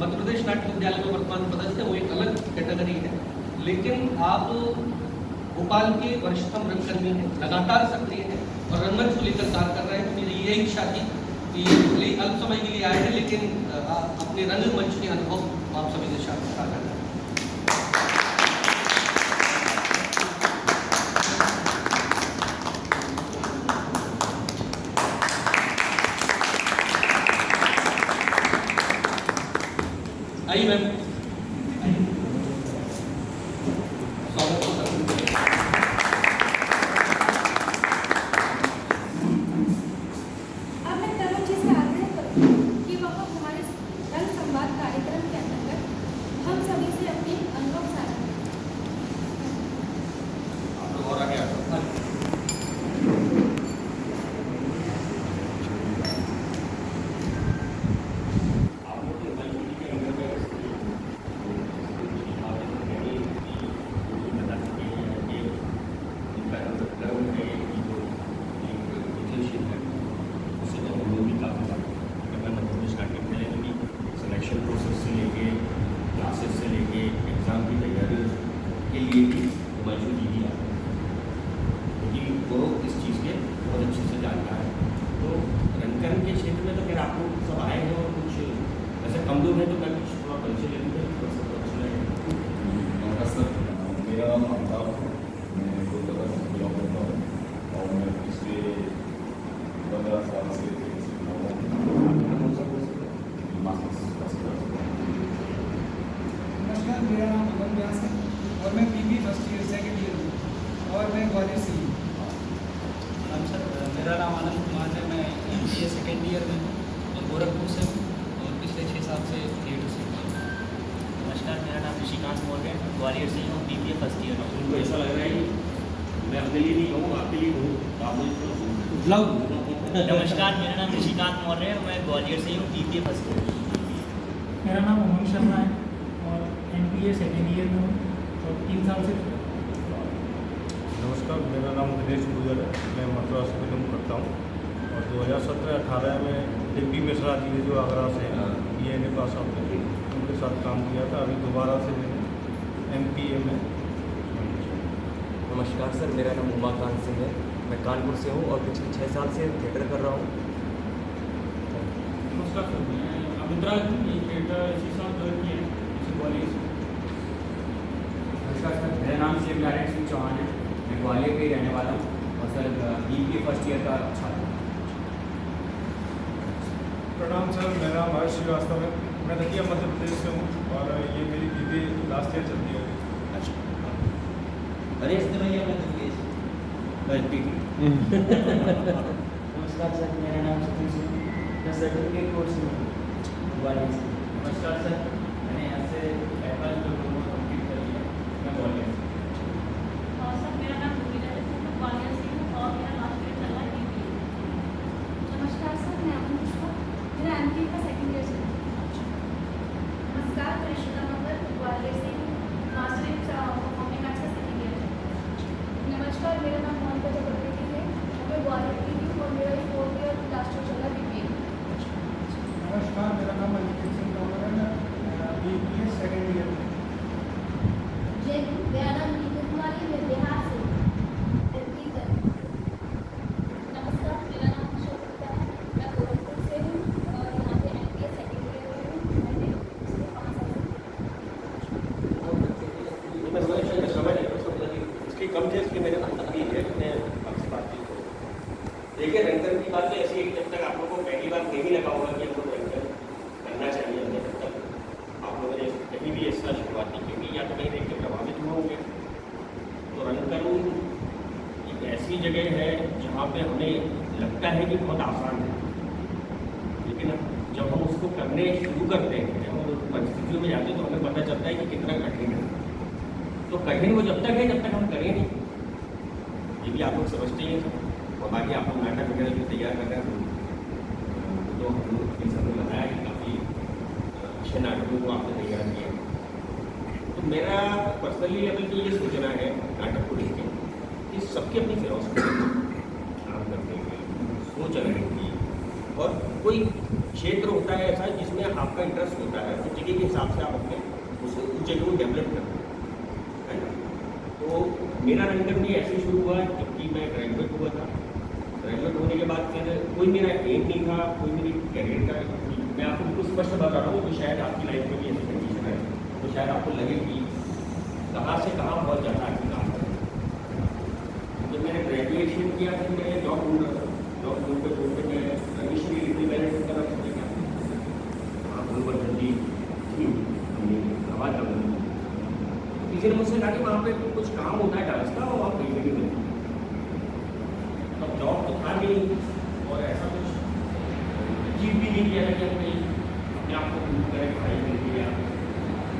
मध्य प्रदेश नाट्य विद्यालय में वर्तमान पदस्थ है, वो एक अलग कैटेगरी है। लेकिन आप भोपाल के वरिष्ठतम रंगकर्मी हैं, लगातार सक्रिय हैं और रंगमंच को लेकर कार्य कर रहे हैं। तो मेरी यही इच्छा थी कि अल्प समय के लिए आए हैं, लेकिन अपने रंगमंच के अनुभव आप सभी के साथ साझा करें। आइए मैम, स्वागत हो सर। अब मैं तरुण जी से आग्रह करूँगी कि वह हमारे रंग संवाद कार्यक्रम के अंतर्गत हम सभी से अपने अनुभव साझा करें। आप लोग और आगे आ सकते हैं। सिलेक्शन प्रोसेस से लेके क्लासेस से लेके एग्ज़ाम की तैयारी के लिए भी हिमांशु जी भी आते हैं, क्योंकि वो इस चीज़ के बहुत अच्छे से जानता है। तो रंगकर्म के क्षेत्र में तो फिर आप लोग सब आए हैं और कुछ ऐसे कम लोग हैं, तो मैं कुछ थोड़ा परिचय ले लूँगा, थोड़ा सा अच्छा लगेगा। नमस्कार सर, मेरा नाम अमिताभ है, मैं कोलकाता से बिलोंग करता हूँ और मैं पिछले 15 साल से नमस्कार, मेरा नाम अमन व्यास है और मैं बीबी फर्स्ट ईयर सेकेंड ईयर हूँ और मैं ग्वालियर से हूँ। सर, मेरा नाम आनंद कुमार है, मैं MBA सेकेंड ईयर में हूँ और गोरखपुर से हूँ और पिछले 6 साल से थिएटर से हूँ। नमस्कार, मेरा नाम ऋषिकांत मौर्य है, ग्वालियर से हूँ, BBA फर्स्ट ईयर में। उनको ऐसा लग रहा है कि मैं अपने लिए नहीं कहूँ, आपके लिए कहूँ, तो आप मुझे नमस्कार, मेरा नाम ऋषिकांत मौर्य है, मैं ग्वालियर से हूँ, BBA फर्स्ट ईयर। मेरा नाम उमंग शर्मा है और MBA सेकेंड ईयर में हूँ और 3 साल से। नमस्कार, मेरा नाम दिनेश गुजर है, मैं मथुरा से बिलोंग करता हूँ और 2017-18 में डिप्टी मिश्रा जी ने जो आगरा से BA पास आउट थे, उनके साथ काम किया था। अभी दोबारा से मैंने MPA में। नमस्कार सर, मेरा नाम उमाकांत सिंह है, मैं कानपुर से हूँ और पिछले 6 साल से थिएटर कर रहा हूँ। नमस्कार सर, मैं अमितराज हूँ, ये थिएटर इसी साल ज्वाइन किया है, इसी ग्वालियर से। नमस्कार सर, मेरा नाम शिव नारायण सिंह चौहान है, मैं ग्वालियर का ही रहने वाला हूँ और सर BBA फर्स्ट ईयर का छात्र हूँ। प्रणाम सर, मेरा नाम हर्ष श्रीवास्तव है, मैं दतिया मध्य प्रदेश से हूँ और ये मेरी BBA लास्ट ईयर चलती है। नमस्कार सर, मेरा नाम सतीश है, मैं सर्टिफिकेट कोर्स में हूँ, ग्वालियर से। नमस्कार सर, मैंने यहाँ से एप्पल डिप्लोमा कंप्लीट कर लिया, मैं ग्वालियर से। सर, मेरा नाम रूबीना है, मैं ग्वालियर से हूँ और मेरा लास्ट ईयर चल रहा है BBA। नमस्कार सर, मैं अमन पुष्पा, मेरा MPA का सेकेंड ईयर से। नमस्कार, मैं ऋषिका मंगल, ग्वालियर से हूँ, मास्टर इन परफॉर्मिंग आर्ट्स का सेकेंड ईयर है। नमस्कार, मेरा नाम मोनिका चक्रवर्ती है, मैं ग्वालियर की हूँ और मेरा 4th ईयर लास्ट ईयर चल रहा है BBA। नमस्कार, मेरा नाम अनिकेत सिंह तोमर है, मैं BBA सेकेंड ईयर में। जय हिंद, मेरा नाम नीतू कुमारी है, मैं बिहार से MP कर। नमस्कार, मेरा नाम अशोक गुप्ता है, मैं गोरखपुर से हूँ और यहाँ पे MPA सेकेंड ईयर में हूँ। मैंने पिछले 5 साल मैं समझ इसकी कम थे, इसलिए मैंने मैं आपसे बात की। देखिए, रंगकर्म की बात तो ऐसी है कि जब तक आप लोगों को पहली बार नहीं लगा होगा कि हमको रंगकर्म करना चाहिए, हमें तब तक आप लोगों ने कहीं भी ऐसा शुरुआत नहीं, क्योंकि या तो कहीं देख के प्रभावित हुए होंगे। तो रंगकर्म एक ऐसी जगह है जहाँ पे हमें लगता है कि बहुत आसान है, लेकिन जब हम उसको करने शुरू करते हैं, जब हम उस परिस्थितियों में जाते हैं, तो हमें पता चलता है कि कितना कठिन है। तो कठिन वो जब तक है जब तक हम करें नहीं, ये भी आप लोग समझते हैं। और बाकी आप लोग नाटक वगैरह जो तैयार कर रहे हैं, तो हम लोग अपने समय बताया कि काफ़ी अच्छे नाटकों को आपने तैयार किया। तो मेरा पर्सनली लेवल की ये सोचना है नाटक को लेकर कि सबकी अपनी फिलॉसफी काम करने की सोच अलग होती है। और कोई क्षेत्र होता है ऐसा जिसमें आपका इंटरेस्ट होता है, उस जगह के हिसाब से आप अपने उस जगह को डेवलप करते हैं, है ना। तो मेरा रंगन भी ऐसे शुरू हुआ जबकि मैं ग्रेजुएट हुआ था। ग्रेजुएट होने के बाद फिर कोई मेरा एम नहीं था, कोई मेरी कैरियर का, मैं आपको बिल्कुल स्पष्ट बता रहा हूँ, तो शायद आपकी लाइफ में भी ऐसी कंडीशन है, तो शायद आपको लगे कि कहाँ से कहाँ बहुत ज़्यादा आपकी काम करें। जब मैंने ग्रेजुएशन किया फिर मैं जॉब ढूंढ रहा था, जॉब ढूंढते मैं रजिस्ट्री लिटिल मैनेज कर रहा था, आप गुलबर जल्दी थी आवाज़ कर रही किसी ने मुझसे कहा कि वहाँ पे कुछ काम होता है डांस का और आप कहीं भी मिलते। तब जॉब तो था नहीं और ऐसा कुछ अचीव भी नहीं किया था कि हम कहीं अपने आप को प्रूव करें, पढ़ाई मिल गया।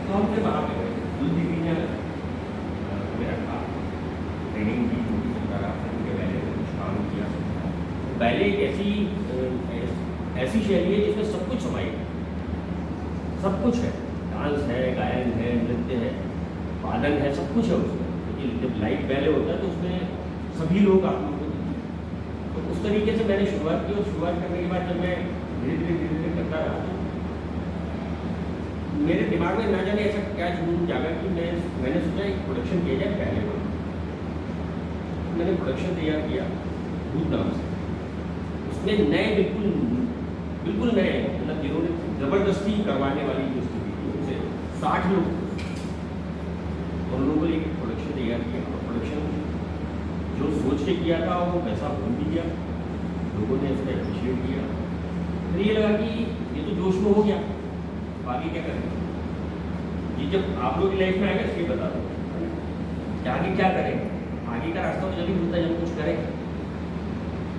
तो हम फिर वहाँ पे गए, दूसरी ने मेरा था ट्रेनिंग की चलता रहा, उनके पहले कुछ काम किया। पहले एक ऐसी शैली है जिसमें सब कुछ समाई है, सब कुछ है, डांस है, गायन है, नृत्य है, वादन है, सब कुछ है उसमें। लेकिन जब लाइव बैले होता है तो उसमें सभी लोग आप लोगों को दिखते हैं। तो उस तरीके से मैंने शुरुआत की और शुरुआत करने के बाद जब मैं धीरे धीरे करता रहा तो मेरे दिमाग में ना जाने ऐसा क्या जुनून जागा कि मैंने सोचा एक प्रोडक्शन किया जाए पहले बार। मैंने प्रोडक्शन तैयार किया भूत नाम से। उसमें नए बिल्कुल नए, मतलब जिन्होंने ज़बरदस्ती करवाने वाली जो स्थिति थी उनसे 60 लोग और लोगों ने एक प्रोडक्शन तैयार किया। और प्रोडक्शन जो सोच के किया था वो वैसा हो भी गया, लोगों ने उसको अप्रिशिएट किया। फिर ये लगा कि ये तो जोश में हो गया, आगे क्या करें। ये जब आप लोग की लाइफ में आएगा इसलिए बता दो कि आगे क्या करें। आगे का रास्ता तो जब भी मिलता है जब कुछ करें।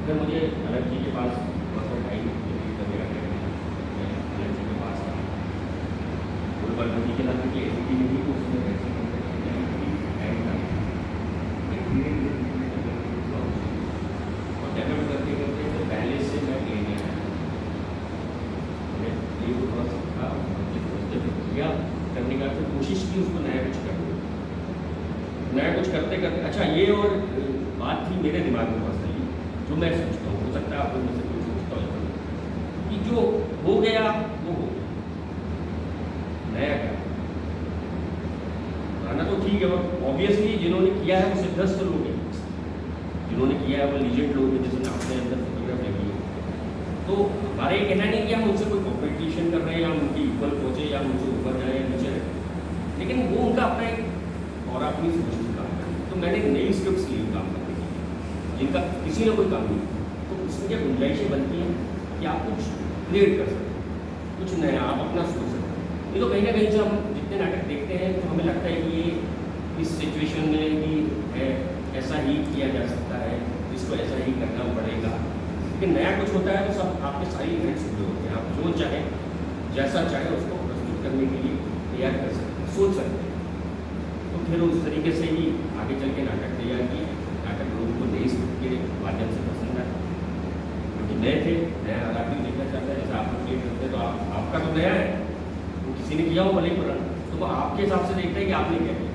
फिर मुझे अलग जी के पास अलग जी के पास गुलबर्ग के नाम की ऐसी नहीं तो उसमें वैसे और डेवलप करते करते तो पहले से मैं लेने आया किया करने का, फिर कोशिश की उसको नया कुछ करते करते। अच्छा ये और बात थी मेरे दिमाग में पर्सनली जो मैं सोचता हूँ, हो सकता है आप लोग मुझसे कोई सोचता हो कि जो हो गया वो हो गया, नया क्या पुराना तो ठीक है। ऑब्वियसली जिन्होंने किया है वो सिद्धस्त लोग हैं, जिन्होंने किया है वो लीजेंड लोग हैं, जैसे अपने अंदर फोटोग्राफ लगी है। तो हमारा ये कहना नहीं कि हम उनसे कोई कॉम्पिटिशन कर रहे हैं या उनकी इक्वल पहुँचे या उनसे ऊपर जाए या नीचे रहे, लेकिन वो उनका अपना एक और अपनी सोच से काम करें। तो मैंने नई स्क्रिप्ट्स ली काम करने की, जिनका किसी ने कोई काम नहीं, तो उसमें क्या गुंजाइशें बनती हैं कि आप कुछ क्रिएट कर सकते हैं, कुछ नया आप अपना सोच सकते हैं। ये तो कहीं ना कहीं से हम जितने नाटक देखते हैं तो हमें लगता है कि ये इस सिचुएशन में ही है, ऐसा ही किया जा सकता है, इसको ऐसा ही करना पड़ेगा। लेकिन नया कुछ होता है तो सब आपके सारी इवेंट्स जुड़े होते हैं, आप जो चाहें जैसा चाहें उसको प्रस्तुत करने के लिए तैयार कर सकते हैं, सोच सकते हैं। तो फिर उस तरीके से ही आगे चल के नाटक तैयार किए। नाटक लोगों को नई स्क्रिप्ट के माध्यम से पसंद आया, क्योंकि नए थे, नया अलग भी देखना चाहता है। जैसे आप लोग क्रिएट करते हैं तो आपका तो नया है, वो किसी ने किया हो भले ही पुराना, तो वो आपके हिसाब से देखता है कि आपने क्या किया।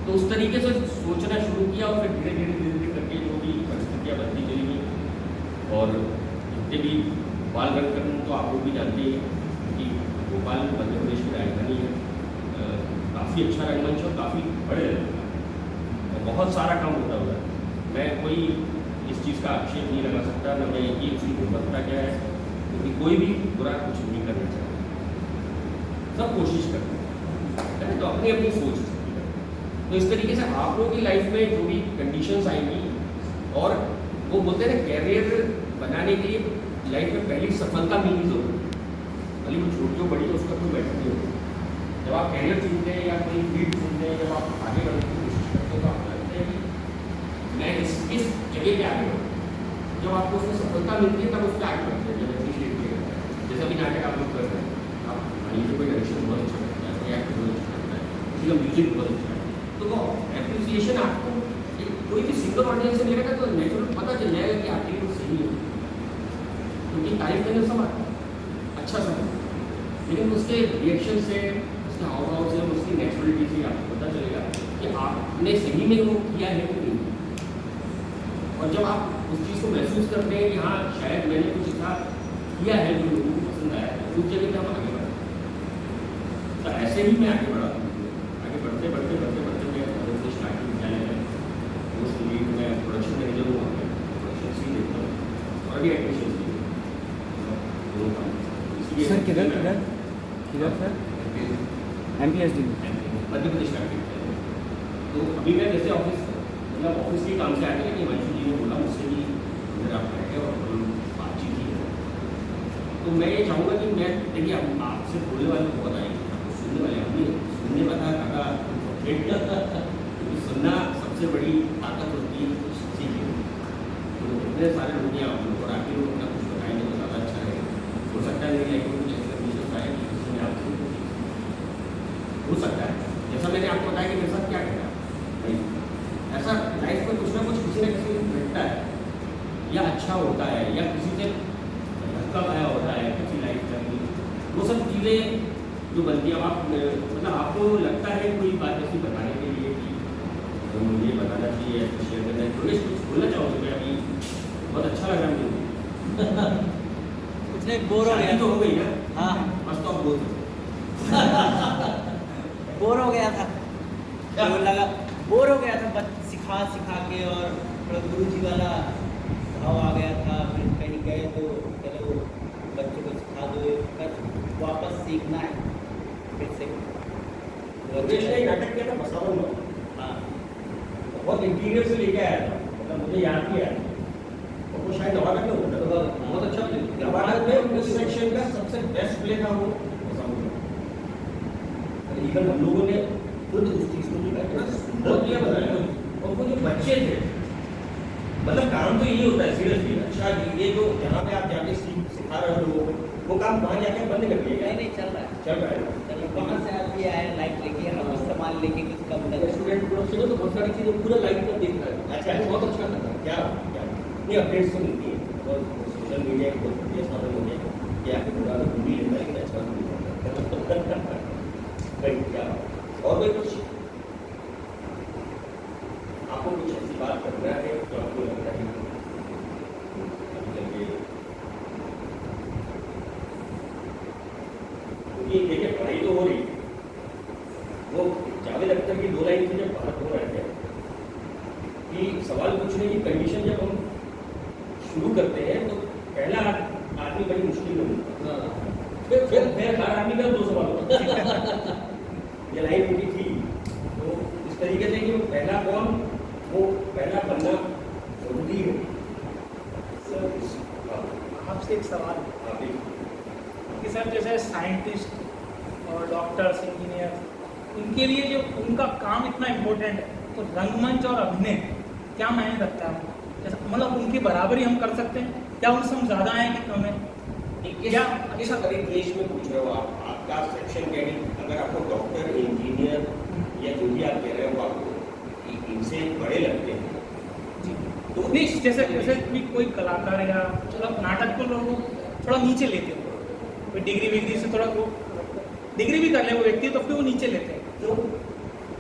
तो उस तरीके से सोचना शुरू किया और फिर धीरे धीरे करके जो भी परिस्थितियाँ बनती चली गई। और जितने भी भोपाल रंगकर्म तो आप लोग भी जानते हैं कि भोपाल मध्य प्रदेश की राजधानी है, काफ़ी अच्छा रंगमंच और काफ़ी बड़े और बहुत सारा काम होता हुआ है। मैं कोई इस चीज़ का आक्षेप नहीं लगा सकता, न मैं ये उसकी गुणवत्ता क्या है, क्योंकि कोई भी बुरा कुछ नहीं करना चाहता, सब कोशिश करते हैं, तो अपनी अपनी सोच सकती है। तो इस तरीके से आप लोगों की लाइफ में जो भी कंडीशंस आएंगी, और वो बोलते हैं ना कैरियर बनाने के लिए लाइफ में पहली सफलता मिलनी जरूरी है, भले वो छोटी हो बड़ी हो उसका कोई बैठक नहीं होता। जब आप कैरियर चुनते हैं या कोई फील्ड चुनते हैं, जब आप आगे बढ़ने की कोशिश करते हैं तो आपको लगता है कि मैं इस जगह पे आगे बढ़ूँ। जब आपको उसमें सफलता मिलती है तब उसके आगे बढ़ते हैं, जब एप्रिशिएट किया जाता है। जैसा भी नाटक आप लोग कर रहे हैं, आप मान लीजिए कोई डायरेक्शन बहुत अच्छा लगता है, कोई एक्टर बहुत अच्छा लगता है, किसी का म्यूजिक बहुत अच्छा है, तो वो एप्रिसिएशन आपको कोई भी सिंगल ऑडियंस से मिलेगा तो नेचुरल पता चल जाएगा कि आपके लिए सही है, क्योंकि तारीफ करने सब अच्छा समझ, लेकिन उसके रिएक्शन से, उसके हाव भाव से, उसकी नेचुरलिटी से आपको पता चलेगा कि आपने सही में वो किया है कि नहीं। और जब आप उस चीज़ को महसूस करते हैं कि हाँ शायद मैंने कुछ इतना ऐसे ही मैं आगे बढ़ा, आगे बढ़ते बढ़ते बढ़ते बढ़ते मैं कॉलेज से स्टार्टिंग विद्यालय में पोस्ट लीड में प्रोडक्शन मैनेजर हूँ, प्रोडक्शन सी देखता हूँ और अभी एडमिशन सी दोनों काम। इसलिए सर किधर किधर किधर सर MPSD मध्य प्रदेश का तो अभी मैं जैसे ऑफिस मतलब ऑफिस के काम से आके कि हिमांशु जी ने बोला मुझसे भी अंदर आप बैठे और हम बातचीत की है, तो मैं ये चाहूँगा कि मैं देखिए हम आपसे बोलने वाले को बताएंगे, आपको सुनने वाले हम नहीं सुनने पता काका क्योंकि सुनना सबसे बड़ी ताकत होती है कुछ चीज़ें। तो इतने सारे लोग हैं आप लोग और आगे लोग अपना कुछ बताएंगे तो ज़्यादा अच्छा रहेगा। हो सकता है मेरी लाइफ में कुछ ऐसी कंडीशन आए कि जिसमें आपसे हो सकता है जैसा मैंने आपको बताया कि मेरे साथ क्या कहना ऐसा लाइफ में कुछ ना कुछ किसी न किसी घटता है या अच्छा होता है या किसी से धक्का खाया होता है किसी लाइफ का वो सब चीज़ें जो बनती है आप मतलब आपको लगता है कोई बात ऐसी बताने के लिए कि तो मुझे बताना चाहिए या शेयर करना है थोड़े कुछ बोलना चाहोगे मैं अभी बहुत अच्छा लगा मुझे कुछ नहीं बोर हो गया तो हो गई ना हाँ बस तो आप बोल बोर हो गया था तो लगा बोर हो गया था बस सिखा सिखा के और थोड़ा गुरु जी वाला भाव आ गया था। फिर कहीं गए तो चलो बच्चों को सिखा दो कर वापस सीखना है फिर से नाटक किया था बसावन में हाँ बहुत इंटीरियर से लेके आया था मतलब मुझे याद नहीं आया और वो शायद नवागढ़ में होता था बहुत अच्छा प्ले नवागढ़ में उस सेक्शन का सबसे बेस्ट प्ले था वो बसावन में। इवन हम लोगों ने खुद उस चीज़ को लिखा इतना सुंदर प्ले बनाया और वो जो बच्चे थे मतलब काम तो यही होता है सीरियसली अच्छा ये जो जहाँ पे आप जाके सिखा रहे हो लोगों को वो काम वहाँ जाके बंद कर दिया नहीं चल रहा है चल रहा है वहाँ से आप भी आए लाइट लेके हम सामान लेके कुछ कम लगे स्टूडेंट प्रोडक्शन तो बहुत सारी चीज़ें पूरा लाइव पर देख रहा है अच्छा बहुत अच्छा करता है क्या क्या नहीं अपडेट्स तो मिलती है और सोशल मीडिया की बहुत बढ़िया साधन हो गया कि आपके पूरा भी लेता है लेकिन अच्छा नहीं भाई क्या और कोई कुछ आपको कुछ ऐसी बात करना है तो आपको लगता है क्योंकि देखिए पढ़ाई तो हो रही वो जावेद अख्तर की 2 लाइन से जब बात हो रहे थे कि सवाल पूछने की कंडीशन जब हम शुरू करते हैं तो पहला आदमी बड़ी मुश्किल में होता है फिर हर आदमी का 2 सवाल होता है ये लाइन उनकी थी तो इस तरीके से कि वो पहला कौन वो पहला बनना जरूरी है सर आपसे एक सवाल अभी कि सर जैसे साइंटिस्ट और डॉक्टर्स इंजीनियर उनके लिए जो उनका काम इतना इम्पोर्टेंट है तो रंगमंच और अभिनय क्या मायने रखता है जैसे मतलब उनकी बराबरी हम कर सकते हैं क्या उनसे हम ज़्यादा हैं कि कम है क्या किस देश में पूछ रहे हो आप आपका सेक्शन क्या है अगर आपको डॉक्टर इंजीनियर या जो भी आप कह रहे हो आपको इनसे बड़े लगते हैं तो नहीं जैसे जैसे भी कोई कलाकार या चलो नाटक को लोग थोड़ा नीचे लेते हो कोई डिग्री विग्री से थोड़ा वो डिग्री भी कर ले वो व्यक्ति तो फिर वो नीचे लेते हैं तो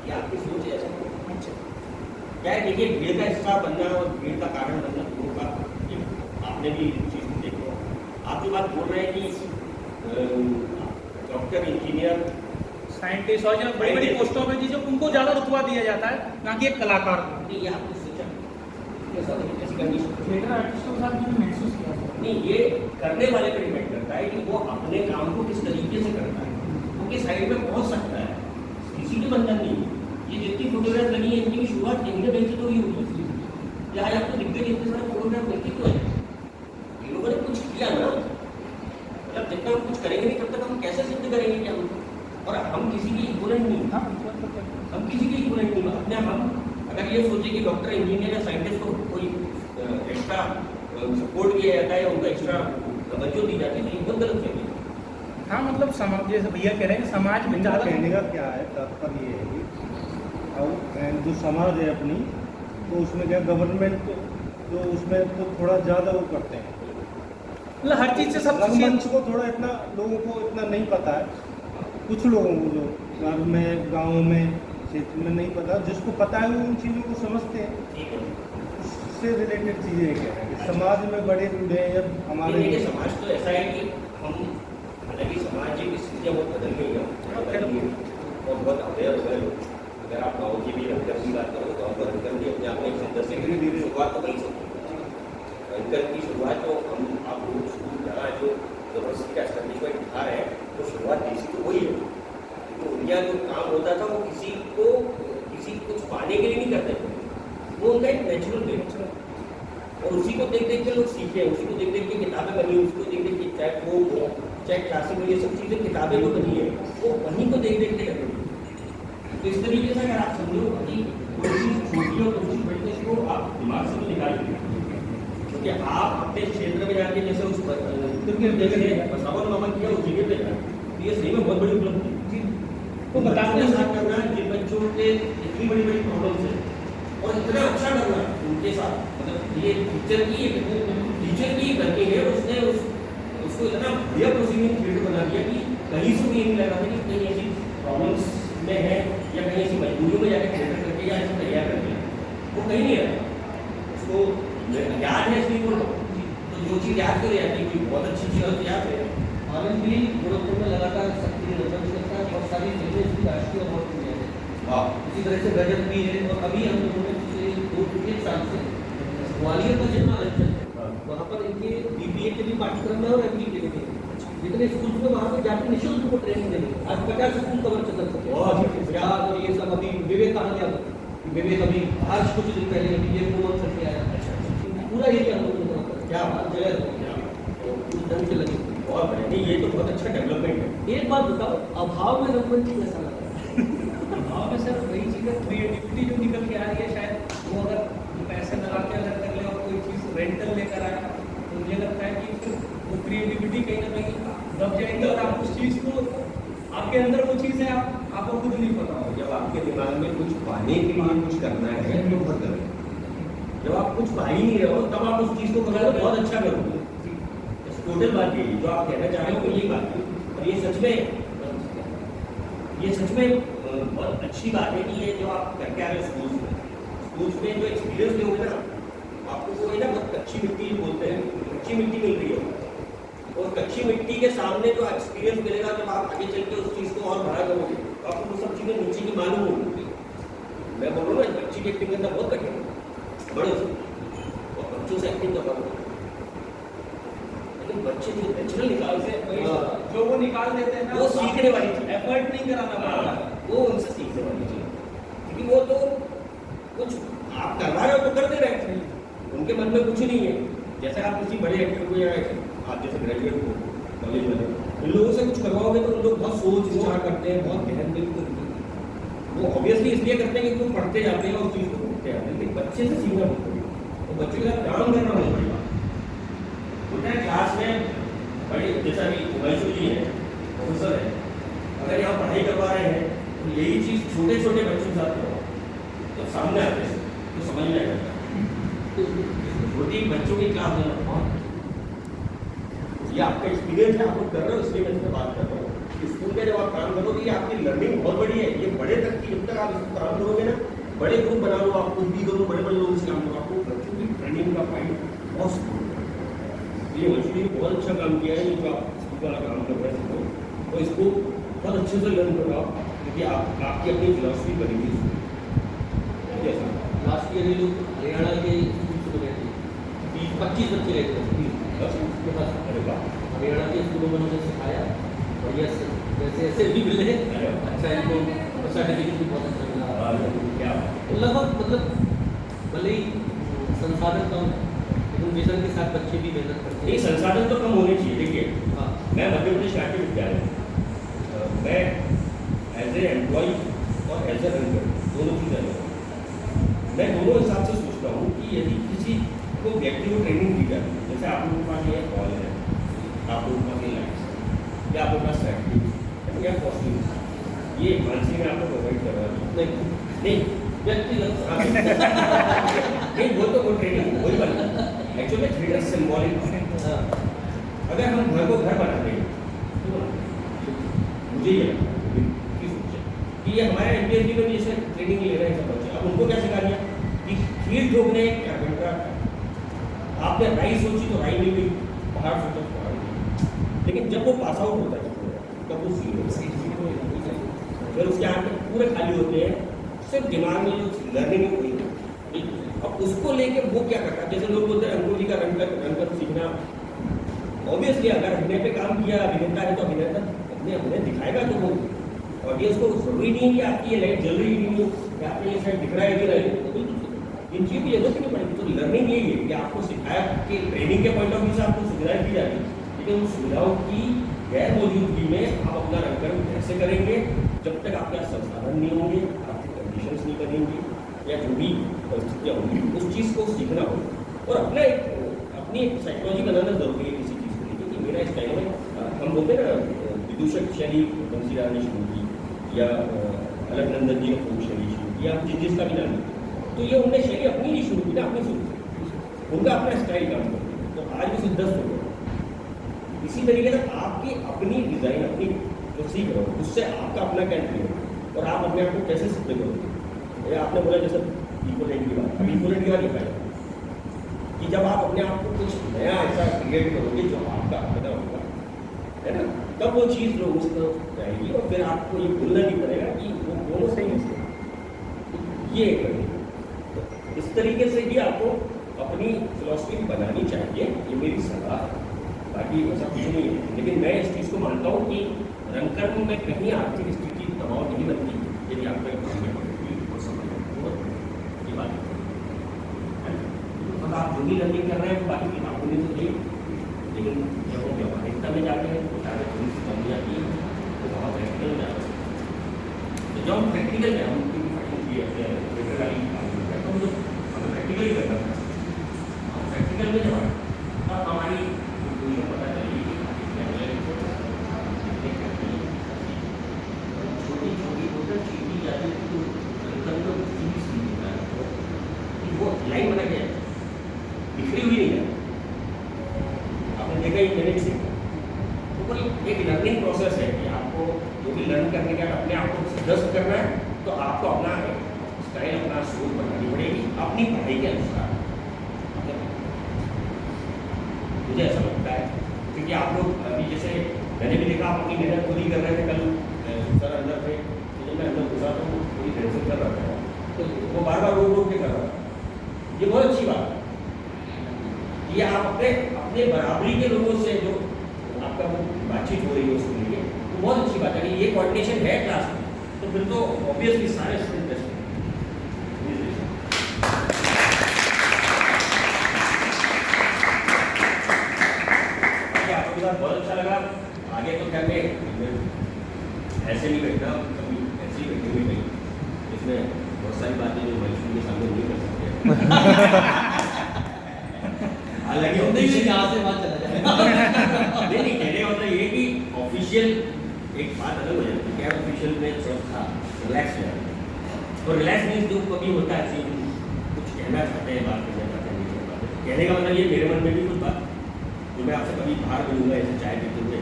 क्या आपकी सोच है ऐसा अच्छा क्या है देखिए भीड़ का हिस्सा बनना और भीड़ का कारण बनना दोनों का आपने भी चीज़ को देखो आप जो बात बोल रहे हैं कि डॉक्टर इंजीनियर साइंटिस्ट और जो बड़ी बड़ी पोस्टों पे जो उनको ज़्यादा रुतबा दिया जाता है ना कि एक कलाकार को नहीं ये आपने सोचा ऐसी कंडीशन थिएटर आर्टिस्टों के साथ मैंने महसूस किया नहीं ये करने वाले पर डिपेंड करता है कि वो अपने काम को किस तरीके से करता है वो किस साइड में पहुंच सकता है किसी के बंधन नहीं ये जितनी फोटोग्राफ लगी है इनकी शुरुआत इंडिया बैंक से तो ही हुई यहाँ आपको दिखते इतने सारे फोटोग्राफ मिलती तो है ये लोगों ने कुछ किया ना मतलब जब तक हम कुछ करेंगे नहीं तब तक हम कैसे सिद्ध करेंगे कि हम और हम किसी की इक्वलेंट नहीं हम किसी की इक्वलेंट नहीं अपने हम अगर ये सोचे कि डॉक्टर इंजीनियर या साइंटिस्ट को कोई एक्स्ट्रा सपोर्ट किया जाता है उनको एक्स्ट्रा तवज्जो दी जाती है तो एकदम गलत फहमी हाँ मतलब समाज जैसे भैया कह रहे हैं समाज में ज़्यादा कहने का क्या है तात्पर्य ये है कि अब जो समाज है अपनी तो उसमें क्या गवर्नमेंट जो उसमें तो थोड़ा ज़्यादा वो करते हैं मतलब हर चीज़ से सब रंगमंच को थोड़ा इतना लोगों को इतना नहीं पता है कुछ लोगों को जो घर में गाँव में क्षेत्र में नहीं पता जिसको पता है वो उन चीज़ों को समझते हैं ठीक है उससे रिलेटेड चीज़ें क्या है कि समाज में बड़े बूढ़े या हमारे देखिए समाज तो ऐसा है कि हम हालांकि सामाजिक स्थितियाँ बहुत बदल गई हैं और बहुत अवेयर हो गए लोग। अगर आप गाँव की भी रंगकर की बात करो, गाँव का रंगकर भी अपने आप में एक सेंटर से धीरे धीरे शुरुआत तो कहीं से रंगकर की शुरुआत तो हम आप लोग स्कूल जहाँ जो यूनिवर्सिटी का एस्टेब्लिशमेंट दिखा रहे हैं तो शुरुआत देसी तो वही है। तो उनका जो काम होता था वो किसी कुछ पाने के लिए नहीं करते थे, वो उनका एक नेचुरल वे और उसी को देख देख के लोग सीखे, उसी को देख देख के किताबें बनी, उसको देख देख के चाहे फोक हो चाहे क्लासिक हो, ये सब चीज़ें किताबें जो बनी है वो वहीं को देख देख के करते। तो इस तरीके से अगर आप समझो कि कोई चीज़ छोटी और कोई चीज़ बड़ी है इसको आप दिमाग से तो निकाल लीजिए, क्योंकि आप अपने क्षेत्र में जाके जैसे उस बसावन मामा किया उस जगह पे जाए तो ये सही में बहुत बड़ी उपलब्धि तो बताने साथ करना है जिन बच्चों के इतनी बड़ी बड़ी प्रॉब्लम्स है और इतना अच्छा करना उनके साथ, मतलब ये टीचर की गलती है, उसने उसको इतना बढ़िया प्रोसीडिंग थिएटर बना दिया कि कहीं से भी ये नहीं लगा था कि कहीं ऐसी प्रॉब्लम्स में है या कहीं ऐसी मजबूरियों में जाकर थिएटर करके या ऐसा तैयार करके वो कहीं नहीं रहा, उसको याद है इसलिए बोल रहा हूँ। तो जो चीज़ याद कर जाती है बहुत अच्छी चीज़ है तो याद है। आनंद भी गोरखपुर में लगातार सक्रिय नजर करता है, बहुत सारी चीजें इसकी राष्ट्रीय अवार्ड मिले हैं। इसी तरह से रजत भी है और अभी हम लोगों ने पिछले 2-3 साल से ग्वालियर का जितना अंचल है वहाँ पर इनके BBA के भी पाठ्यक्रम है और MBA के भी जितने स्कूल में वहाँ पर जाकर निःशुल्क को ट्रेनिंग देंगे। आज 50 स्कूल कवर चल सकते हैं और ये सब अभी विवेक कहा गया था, विवेक अभी आज कुछ दिन पहले BBA को करके आया, पूरा एरिया हम लोगों ने क्या बात जगह उस ढंग से लगे और नहीं ये तो बहुत अच्छा डेवलपमेंट है। एक बात बताओ, अभाव में रंगमंच कैसा लगा? अभाव में सर वही चीज़ है, क्रिएटिविटी जो निकल के आ रही है शायद वो अगर पैसे लगा के अगर कर ले और कोई चीज़ रेंटल लेकर आए तो मुझे लगता है कि फिर वो क्रिएटिविटी कहीं ना कहीं दब जाएगी और आप उस चीज़ को आपके अंदर वो चीज़ है आपको खुद नहीं पता हो। जब आपके दिमाग में कुछ पाने के लिए कुछ करना है तो बहुत करें, जब आप कुछ पा ही नहीं रहे हो तब आप उस चीज़ को करोगे बहुत अच्छा करोगे। टोटल बात यही जो आप कहना चाह रहे हो ये बात है और ये सच में बहुत अच्छी बात है कि ये जो आप करके आ रहे हो स्कूल्स में जो एक्सपीरियंस लोगे ना आपको वो है ना बहुत कच्ची मिट्टी बोलते हैं, कच्ची मिट्टी मिल रही है और कच्ची मिट्टी के सामने जो एक्सपीरियंस मिलेगा जब आप आगे चल के उस चीज़ को और बड़ा करोगे तो आपको वो सब चीज़ें नीचे की मालूम होगी। मैं बोल रहा हूँ ना बच्ची की एक्टिंग करना बहुत कठिन है बड़ों से और बच्चों से एक्टिंग करना बच्चे जो नेचुरल निकाल से जो वो निकाल देते हैं ना वो सीखने वाली चीज, एफर्ट नहीं कराना पड़ता, वो उनसे सीखने वाली चीज, क्योंकि वो तो कुछ आप करवा रहे हो तो कर दे रहे हैं, उनके मन में कुछ नहीं है। जैसे आप किसी बड़े एक्टर को या आप जैसे ग्रेजुएट हो कॉलेज में उन लोगों से कुछ करवाओगे तो उन लोग बहुत सोच विचार करते हैं, बहुत गहन बिल्कुल वो ऑब्वियसली इसलिए करते हैं कि वो पढ़ते जाते हैं और उस चीज़ को पढ़ते जाते हैं, लेकिन बच्चे से सीखना बहुत पड़ेगा तो बच्चे के साथ काम करना बहुत पड़ेगा। क्लास में बड़ी जैसा भी उमैशु जी है प्रोफेसर है, अगर यहाँ पढ़ाई करवा रहे हैं तो यही चीज़ छोटे छोटे बच्चों के साथ करो तो सामने आते हैं तो समझ में आएगा। छोटी बच्चों की क्लास में ये आपका एक्सपीरियंस है, आप लोग कर रहे हो इसलिए मैं इसमें बात कर रहा हूँ। स्कूल में जब आप काम करोगे ये आपकी लर्निंग बहुत बड़ी है, ये बड़े तक की जब तक आप इसको काम करोगे ना बड़े ग्रुप बना लो, आप कुछ भी करो बड़े बड़े लोगों से काम करो, आपको बच्चों की ट्रेनिंग का पॉइंट बहुत ये मछली ने बहुत अच्छा काम किया है, ये जो आप स्कूल वाला काम कर रहे हैं तो इसको बहुत अच्छे से लर्न करो आप, क्योंकि आपकी अपनी फिलॉसफी बनेगी जैसा लास्ट ईयर ये लोग हरियाणा के स्कूल से गए थे, 25 बच्चे गए थे अरे वाह हरियाणा के स्कूलों में उन्होंने सिखाया बढ़िया से, जैसे ऐसे भी मिले अच्छा इनको सर्टिफिकेट भी बहुत अच्छा मिला क्या लगभग मतलब भले ही संसाधन कम है लेकिन मिशन के साथ बच्चे भी मेहनत करते नहीं संसाधन तो कम होने चाहिए। देखिए हाँ मैं मध्य प्रदेश राज्य विद्यालय मैं एज ए एम्प्लॉय और एज ए रनर दोनों चीज़ें अलग मैं दोनों हिसाब से सोचता हूँ कि यदि किसी को व्यक्ति को ट्रेनिंग दी जाए, जैसे आप लोगों के पास ये हॉल है, आप लोगों के पास ये लाइट्स या आपके पास फैक्ट्री या कॉस्ट्यूम, ये मानसी में आपको प्रोवाइड कर रहा है नहीं व्यक्तिगत नहीं वो तो वो ट्रेनिंग वही बना एक्चुअली थिएटर सिंबॉलिक। अगर हम घर को घर बनाते हैं तो मुझे ये कि ये हमारे एमपीएसडी में भी जैसे ट्रेनिंग ले रहे हैं सब बच्चे, अब उनको क्या सिखा दिया कि खीर ठोकने क्या घंटा आपने राई सोची तो राई नहीं हुई, पहाड़ सोचा तो पहाड़ नहीं। लेकिन जब वो पास आउट होता है तब वो सीरो फिर उसके हाथ में पूरे खाली होते हैं, सिर्फ दिमाग में जो लर्निंग है वही। अब उसको लेके वो क्या करता है, जैसे लोग बोलते हैं रंगोली का रंग कर सीखना। ऑब्वियसली अगर अभिनय पे काम किया अभिनेता है तो अभिनेता अपने अभिनय दिखाएगा, तो वो ऑडियंस को जरूरी नहीं है कि आपकी ये लाइट जल रही नहीं हो या आपको ये साइड दिख रहा है कि नहीं, इन चीज़ों की जरूरत नहीं पड़ेगी। तो लर्निंग यही है कि आपको सिखाया कि ट्रेनिंग के पॉइंट ऑफ व्यू से आपको सुविधाएं दी जाती है, लेकिन उन सुविधाओं की गैर मौजूदगी में आप अपना रंगकर्म कैसे करेंगे जब तक आपके पास संसाधन नहीं होंगे, आर्थिक कंडीशंस नहीं बनेंगी या जो भी परिस्थितियाँ होंगी, उस चीज़ को सीखना होगा और अपनी एक साइकोलॉजी बनाना जरूरी है किसी चीज़ को लेकर कि मेरा इस टाइम में हम बोलते हैं ना विदूषक शैली बंसीलाल ने शुरू की या अलकनंदन जी ने फोक शैली शुरू की या जिस का भी नाम है, तो ये उनने शैली अपनी नहीं शुरू की ना, अपनी शुरू की, उनका अपना स्टाइल काम करते हैं, तो आज भी सिद्धस्त हो गया। इसी तरीके से आपकी अपनी डिज़ाइन अपनी जो सीख रहे हो उससे आपका अपना क्या निकलेगा और आप अपने आप को कैसे सिद्ध करोगे। या आपने बोला जैसे इक्वलेंट की बात, अभी इक्वलेंट की बात निकालें कि जब आप अपने आप को कुछ नया ऐसा क्रिएट करोगे जो आपका अपना होगा, है ना, तब वो चीज़ लोगों से जाएगी और फिर आपको ये भूलना नहीं पड़ेगा कि वो दोनों सही है। ये करेंगे इस तरीके से भी आपको अपनी फिलॉसफी बनानी चाहिए, ये मेरी सलाह है, बाकी ऐसा कुछ नहीं है। लेकिन मैं इस चीज़ को मानता हूँ कि रंगकर्म में कहीं आर्थिक स्थिति दबाव नहीं बनती यदि आपका ये बात है। तो आप जो भी लर्निंग कर रहे हैं बाकी किताबों में तो नहीं, लेकिन जब वो व्यवहारिकता में जाते हैं तो सारे थोड़ी सी कमी आती है, तो वहाँ प्रैक्टिकल में जाते हैं। तो जब हम प्रैक्टिकल में हम फाइटिंग किए तो हमें प्रैक्टिकल ही करना था, हम प्रैक्टिकल में जब तब हमारी पता चली छोटी छोटी होटल चीज़ी जाती थी तो वो लाइन बना के बिखरी हुई नहीं है, आपने देखा ही मैंने से तो कोई एक लर्निंग प्रोसेस है कि आपको जो भी लर्न करने के बाद अपने आप को सिद्धस्त करना है, तो आपको अपना स्टाइल अपना सोच बनानी पड़ेगी अपनी पढ़ाई के अनुसार। मुझे ऐसा लगता है क्योंकि आप लोग अभी जैसे मैंने भी देखा आप अपनी मेहनत पूरी कर रहे थे, कल सर अंदर थे तो जब मैं अंदर घुसा तो पूरी टेंशन कर रहा था, तो वो बार बार रोक के कर रहा था। ये बहुत अच्छी बात है, ये आप अपने बराबरी के लोगों से जो आपका बातचीत हो रही है उसके लिए तो बहुत अच्छी बात है कि ये कोऑर्डिनेशन है क्लास में, तो फिर तो ऑब्वियसली सारे स्टूडेंट बेस्ट हैं। आपके साथ बहुत अच्छा लगा, आगे तो क्या ऐसे नहीं बैठना, कभी ऐसे ही बैठे हुए नहीं, इसमें बहुत सारी बातें जो मनुष्य के सामने नहीं कर सकते हालांकि यहाँ से बात चला जाएगा नहीं कहने का मतलब ये कि ऑफिशियल एक बात अलग हो जाती है, क्या ऑफिशियल में थोड़ा सा रिलैक्स हो जाता है और रिलैक्स मीन्स जो कभी होता है कुछ कहना चाहते हैं, बात करना चाहते हैं, नहीं कर पाते, कहने का मतलब ये मेरे मन में भी कुछ बात जो मैं आपसे कभी बाहर मिलूंगा ऐसे चाय पीते हुए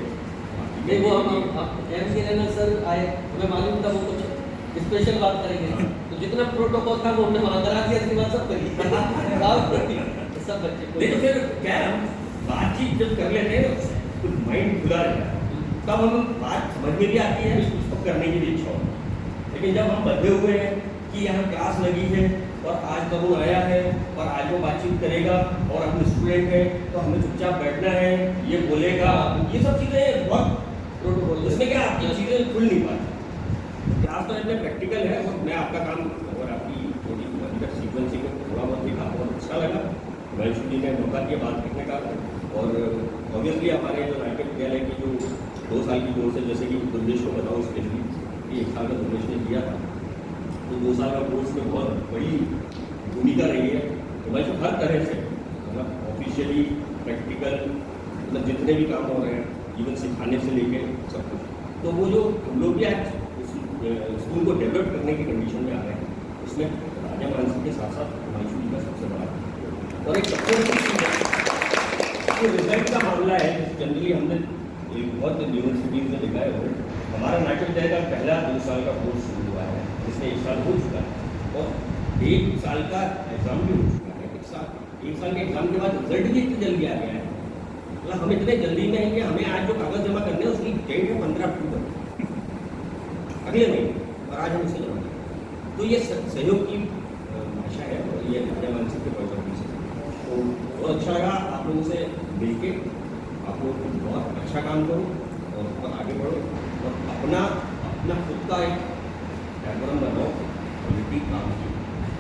नहीं, वो हम एम सी रैना सर आए, हमें मालूम था वो कुछ स्पेशल बात करेंगे, तो जितना प्रोटोकॉल था वो हमने वहाँ करा दिया, इसके बाद सब करिए सब बच्चे नहीं तो फिर क्या हम बातचीत जब कर लेते हैं कुछ माइंड खुला रहता है तब हम बात समझ में भी आती है, उसको करने की भी इच्छा होती है। लेकिन जब हम बंधे हुए हैं कि यहाँ क्लास लगी है और आज तरुण आया है और आज वो बातचीत करेगा और हम स्टूडेंट हैं तो हमें चुपचाप बैठना है, ये बोलेगा, ये सब चीज़ें बहुत प्रोटोकॉल, इसमें क्या आपकी चीज़ें खुल नहीं पाती। क्लास तो इतने प्रैक्टिकल है और मैं आपका काम और आपकी थोड़ी सीक्वेंसिंग में थोड़ा बहुत देखा, बहुत अच्छा लगा। वैल्यू जी ने मौका दिया बात करने का और ऑब्वियसली हमारे जो नाट्य विद्यालय की जो 2 साल की कोर्स है, जैसे कि दुर्देश को बताओ स्पेशली कि 1 साल का दुर्देश ने किया था, तो 2 साल का कोर्स में बहुत बड़ी भूमिका रही है। तो वैसे हर तरह से मतलब ऑफिशियली प्रैक्टिकल मतलब जितने भी काम हो रहे हैं इवन सिखाने से लेके सब कुछ, तो वो जो हम लोग भी आज स्कूल को डेवलप करने की कंडीशन में आ रहे हैं उसमें राजा मानसिंह के साथ साथ हिमांशु जी का सबसे बड़ा और एक सबसे रिजल्ट का मामला है। जनरली हमने एक बहुत यूनिवर्सिटीज में देखा है हमारा नाट्य विद्यालय का पहला 2 साल का कोर्स शुरू हुआ है, जिसमें 1 साल हो चुका है और 1 साल का एग्ज़ाम भी हो चुका है। 1 साल के एग्ज़ाम के बाद रिजल्ट भी इतनी जल्दी आ गया है मतलब हम इतने जल्दी में हैं कि हमें आज जो कागज जमा करने हैं उसकी डेट है 15 अक्टूबर अगले महीने, और आज हम इसे जमा करें। तो ये सहयोग की भाषा है और ये हमारे मानसिक के पॉइंट ऑफ व्यू से तो बहुत अच्छा लगा आप लोगों से मिल के। आप लोग बहुत अच्छा काम करो और बहुत आगे बढ़ो और अपना खुद का एक बैकग्राउंड बनाओ क्वालिटी काम की।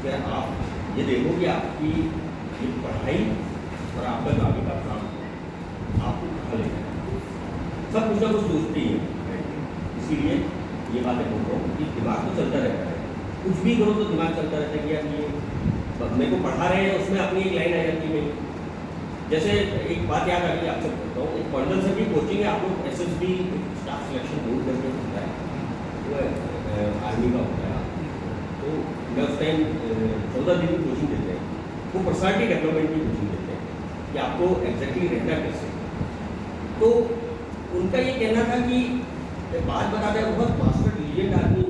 क्या आप ये देखो कि आपकी ये पढ़ाई और आपका आगे का काम आपको कहाँ ले जाए। सब कुछ ना कुछ सोचते ही है, इसीलिए ये बातें बोल रहा हूँ कि दिमाग तो चलता रहता है, कुछ भी करो तो दिमाग चलता रहता है कि यार ये मेरे को पढ़ा रहे हैं उसमें अपनी एक लाइन आ जाती है। जैसे एक बात याद आ गई आपसे बोलता हूँ, एक कर्नल सर की कोचिंग है, आप लोग SSB स्टाफ सिलेक्शन बोर्ड करके होता है, वो आर्मी का होता है। तो मैं उस टाइम 14 दिन की कोचिंग देते हैं, वो पर्सनालिटी डेवलपमेंट की कोचिंग देते हैं कि आपको एग्जैक्टली रहना कैसे। तो उनका ये कहना था कि बात बता दें बहुत मास्टर डिलीजेंट आदमी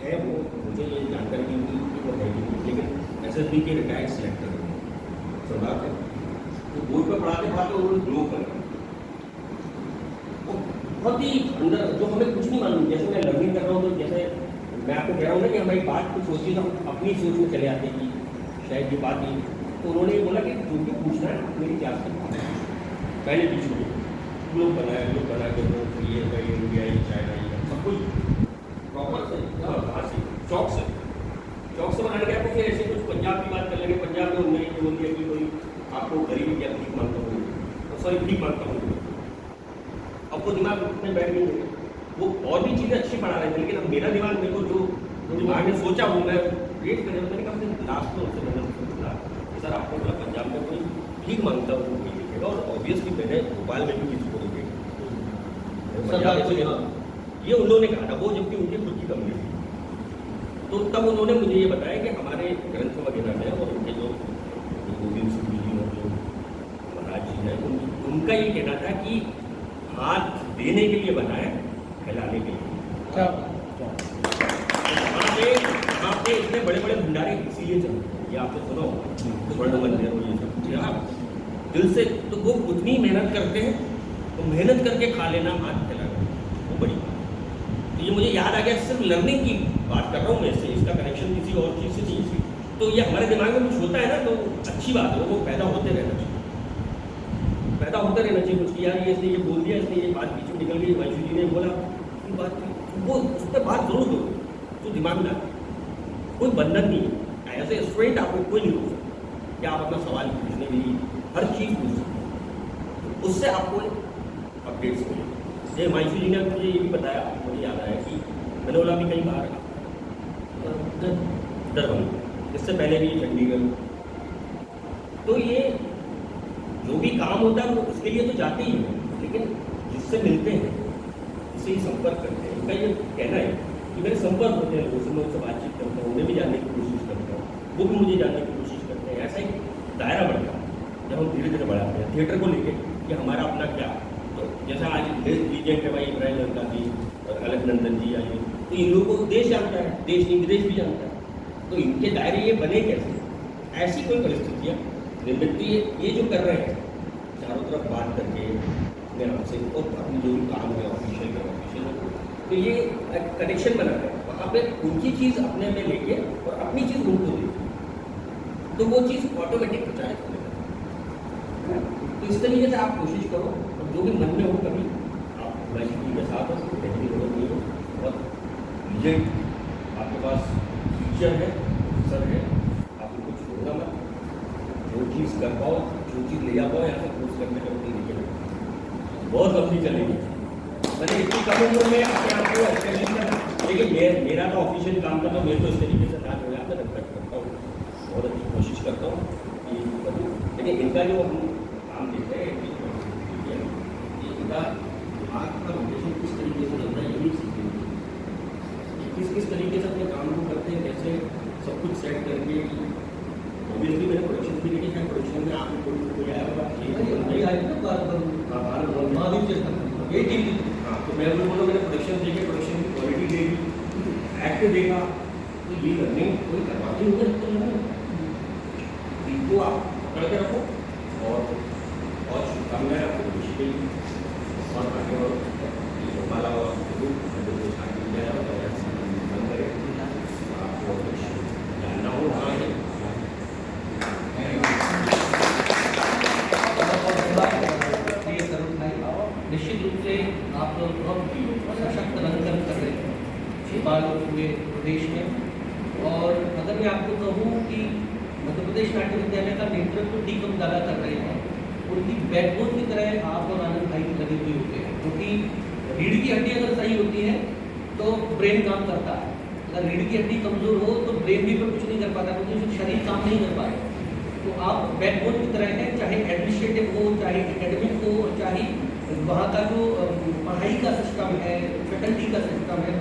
है वो, मुझे ये जानकारी नहीं थी कि वो है कि नहीं, लेकिन SSB के रिटायर्ड सिलेक्टर सरदार थे। तो बोर्ड पर पढ़ाते पढ़ाते उन्होंने ग्लो कर बहुत ही अंदर जो हमें कुछ नहीं मालूम। जैसे मैं लर्निंग कर रहा हूँ तो जैसे मैं आपको कह रहा हूँ ना कि हमारी बात कुछ सोची तो हम अपनी सोच में चले आते कि शायद ये बात नहीं। तो उन्होंने बोला कि जो भी पूछना है मेरी क्लास से पहले पूछो, ग्लोब बना के ये इंडिया चाइना सब कुछ प्रॉपर से चौक से बनाने के आपको फिर ऐसे कुछ पंजाब की बात कर लेंगे। पंजाब में उन्होंने ये बोल दिया कि कोई आपको गरीब या भीख मांगता हूँ, सॉरी भीख मांगता हूँ, आपको दिमाग में बैठ गई। वो और भी चीज़ें अच्छी पढ़ा रहे थे, लेकिन अब मेरा दिमाग मेरे को जो दिमाग में सोचा वो मैं वेट कर मैंने कहा लास्ट में उससे मैंने बोला सर आपको बोला पंजाब में कोई भीख मांगता हूँ वो नहीं लिखेगा। और ऑब्वियसली मैंने भोपाल में भी किसी को नहीं ये उन लोगों ने कहा था वो, जबकि उनकी खुद की कंपनी थी। तो तब उन्होंने मुझे ये बताया कि हमारे ग्रंथ वगैरह में और उनके जो गोविंद सिंह जी और जो महाराज जी हैं उनका ये कहना था कि हाथ देने के लिए बनाए, फैलाने के लिए। वहाँ पे इतने बड़े बड़े भंडारे इसीलिए चलते हैं, ये आपने सुना होगा, स्वर्ण मंदिर और ये सब दिल से। तो वो उतनी मेहनत करते हैं, तो मेहनत करके खा लेना, हाथ फैलाना, वो बड़ी बात। तो ये मुझे याद आ गया, सिर्फ लर्निंग की बात कर रहा हूँ मैं, इससे इसका कनेक्शन किसी और चीज़ से नहीं थी। तो ये हमारे दिमाग में कुछ होता है ना, तो अच्छी बात है, वो पैदा होते रहना चाहिए, पैदा होता रहना चाहिए कुछ। यार ये इसने ये बोल दिया, इसने ये बात बीच में निकल गई, वंशु जी ने बोला ये बात, वो उस पर बात जरूर दो तो दिमाग में आती। कोई बंधन नहीं है, एज ए स्टूडेंट आपको कोई नहीं पूछ सकता कि आप अपना सवाल पूछने के लिए हर चीज़ पूछ सकते हैं, तो उससे आपको अपडेट्स मिले। ये वंशु जी ने मुझे ये भी बताया, मुझे याद आया कि मैंने बोला भी कई बार दरभंगा, इससे पहले भी चंडीगढ़, तो ये जो भी काम होता है वो उसके लिए तो जाते ही हैं, लेकिन जिससे मिलते हैं जिससे ही संपर्क करते हैं, उनका ये कहना है कि मेरे संपर्क होते हैं लोगों से, मैं उनसे बातचीत करता हूँ, उन्हें भी जानने की कोशिश करता हूँ, वो भी मुझे जानने की कोशिश करते हैं। ऐसा ही दायरा बढ़ता है जब हम धीरे धीरे बढ़ाते हैं थिएटर को लेके कि हमारा अपना क्या। तो जैसा आज लीजेंड है भाई इब्राहिम लंका जी और अलकनंदन जी आए, तो इन लोगों को देश जानता है, देश नहीं विदेश भी जानता है, तो इनके दायरे ये बने कैसे। ऐसी कोई परिस्थितियाँ निर्मित, ये जो कर रहे हैं चारों तरफ बात करके अपने आपसे और अपनी जो भी काम है ऑफिशियल तो ये कनेक्शन बना है, वहाँ पे उनकी चीज़ अपने में लेके और अपनी चीज़ उनको दे, तो वो चीज़ ऑटोमेटिक प्रचारित होने लगती है। तो इस तरीके से आप कोशिश करो और जो भी मन में हो कभी आप वैसे के साथ हो, कहने की जरूरत नहीं हो। और लीजेंड आपके पास टीचर है, सर है, आप उनको छोड़ना मत, जो चीज़ कर पाओ, जो चीज़ ले जा पाओ, यहाँ से कोर्स करने का नहीं निकल बहुत लंबी चलेगी। मैंने इतनी कम उम्र में अपने आप को एस्टेब्लिश करना, लेकिन मेरा तो ऑफिशियल काम था, तो मैं तो इस तरीके से ना हो जाता, मैं रिस्पेक्ट करता हूँ, बहुत अच्छी कोशिश करता हूँ कि करूँ। लेकिन इनका जो हम काम देखते हैं इनका दिमाग का रोटेशन किस तरीके से चलता है, ये भी सीखेंगे किस तरीके से अपने काम को करते हैं, कैसे सब कुछ सेट करके। ऑब्वियसली मैंने प्रोडक्शन भी देखी है, प्रोडक्शन में आपको कोई आया होगा ये टीम। हाँ, तो मैं बोलो मैंने प्रोडक्शन देखे, प्रोडक्शन की क्वालिटी देखी, एक्ट देखा, तो ये लर्निंग कोई करवाती होगी, इनको आप पकड़ के रखो और शुभकामनाएं आपको। फिजिकली और आगे और माला और बंद करें आपको कुछ जानना हो हाँ है प्रिय तरुण भाई, निश्चित रूप से आप लोग बहुत सशक्त रंगकर्म कर रहे हैं बाल पूरे प्रदेश में। और अगर मैं आपको कहूँ कि मध्य प्रदेश नाट्य विद्यालय का नेतृत्व टीकम दादा कर रहे हैं, उनकी बैकबोन की तरह आप और आनंद भाई लगे हुए होते हैं, क्योंकि रीढ़ की हड्डी अगर सही होती है तो ब्रेन काम करता है, अगर रीढ़ की हड्डी कमज़ोर हो तो ब्रेन भी पर कुछ नहीं कर पाता, क्योंकि उसका शरीर काम नहीं कर पाएगा। तो आप बैकबोन की तरह हैं, चाहे एडमिनिस्ट्रेटिव हो, चाहे एकेडमिक हो, चाहे वहाँ का जो पढ़ाई का सिस्टम है, फैकल्टी का सिस्टम है,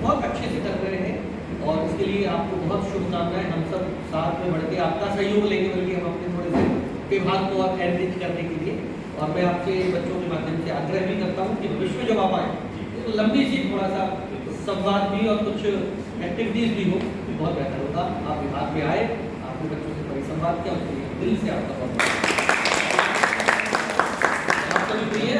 बहुत अच्छे से कर रहे हैं। और इसके लिए आपको बहुत शुभकामनाएं। हम सब साथ में बढ़ के आपका सहयोग लेंगे, बल्कि हम अपने थोड़े से विभाग को और एनरिच करने के लिए। और मैं आपसे बच्चों के माध्यम से आग्रह भी करता हूँ कि भविष्य में जब आप आए तो लंबी सी थोड़ा सा संवाद भी और कुछ एक्टिविटीज़ भी हो तो बहुत बेहतर होगा। आप विभाग में आए, आपके बच्चों से परिसंवाद किया, उसके लिए दिल से आपका बहुत आप सभी प्रिय